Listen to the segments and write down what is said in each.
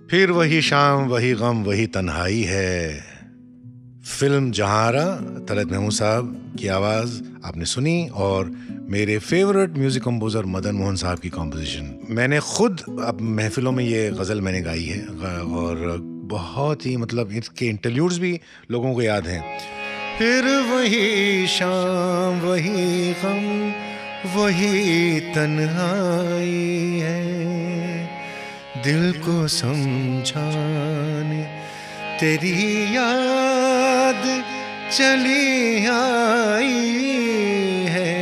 फिर वही शाम, वही गम, वही तन्हाई है। फिल्म जहारा, तलत महमूद साहब की आवाज आपने सुनी और मेरे favourite music composer Madan Mohan साहब की कॉम्पोजिशन। मैंने खुद अब महफिलों में ये गजल मैंने गाई है और बहुत ही मतलब इसके इंटरल्यूड्स भी लोगों को याद हैं। फिर वही शाम, वही गम, वही तन्हाई है, दिल को समझाने तेरी याद चली आई है।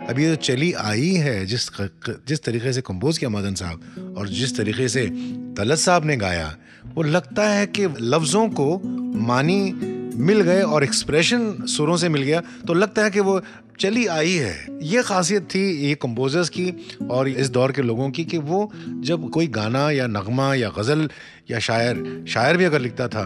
अब ये जो चली आई है, जिस तरीके से कंपोज किया मदन साहब और जिस तरीके से तलत साहब ने गाया, वो लगता है कि लफ्ज़ों को मानी मिल गए और एक्सप्रेशन सुरों से मिल गया, तो लगता है कि वो चली आई है। ये खासियत थी ये कंपोजर्स की और इस दौर के लोगों की कि वो जब कोई गाना या नगमा या गज़ल या शायर भी अगर लिखता था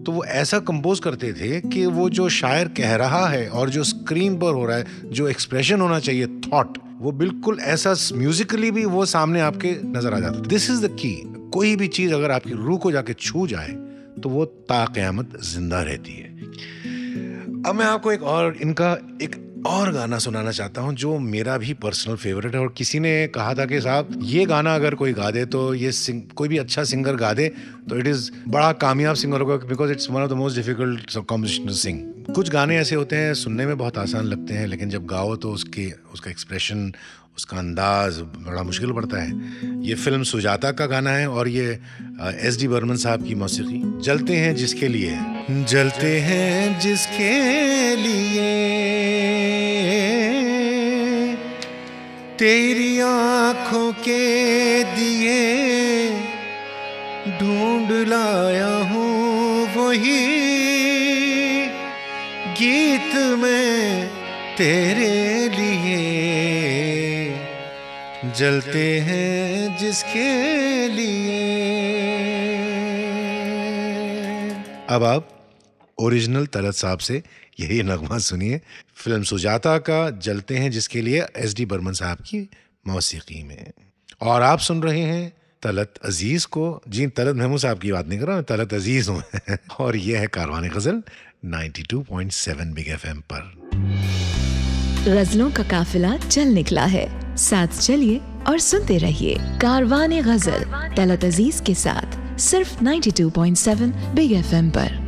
तो वो ऐसा कंपोज करते थे कि वो जो शायर कह रहा है और जो स्क्रीन पर हो रहा है, जो एक्सप्रेशन होना चाहिए, थॉट, वो बिल्कुल ऐसा म्यूजिकली भी वो सामने आपके नजर आ जाता है। This is the key. कोई भी चीज अगर आपकी रूह को जाके छू जाए तो वो ता क़यामत जिंदा रहती है। अब मैं आपको एक और गाना सुनाना चाहता हूं जो मेरा भी पर्सनल फेवरेट है। और किसी ने कहा था कि साहब ये गाना अगर कोई गा दे तो ये कोई भी अच्छा सिंगर गा दे तो इट इज़ बड़ा कामयाब सिंगर होगा, because it's one of the most difficult composition to sing. कुछ गाने ऐसे होते हैं सुनने में बहुत आसान लगते हैं, लेकिन जब गाओ तो उसका एक्सप्रेशन, उसका अंदाज बड़ा मुश्किल पड़ता है। ये फिल्म सुजाता का गाना है और ये एस.डी. बर्मन साहब की मौसीकी। जलते हैं जिसके लिए, जलते हैं जिसके लिए, तेरी आंखों के दिए ढूंढ लाया हूँ वही गीत में तेरे लिए, जलते हैं जिसके लिए। अब आप ओरिजिनल तलत साहब से यही नगमा सुनिए, फिल्म सुजाता का जलते हैं जिसके लिए, एस.डी. बर्मन साहब की मौसीकी में। और आप सुन रहे हैं तलत अजीज को। जी, तलत महमूद साहब की बात नहीं कर रहा, मैं तलत अजीज हूँ और ये है कारवान गजल 92.7 बिग FM पर। गजलों का काफिला चल निकला है, साथ चलिए और सुनते रहिए कारवान गजल तलत अजीज के साथ, सिर्फ 92.7 बिग FM पर।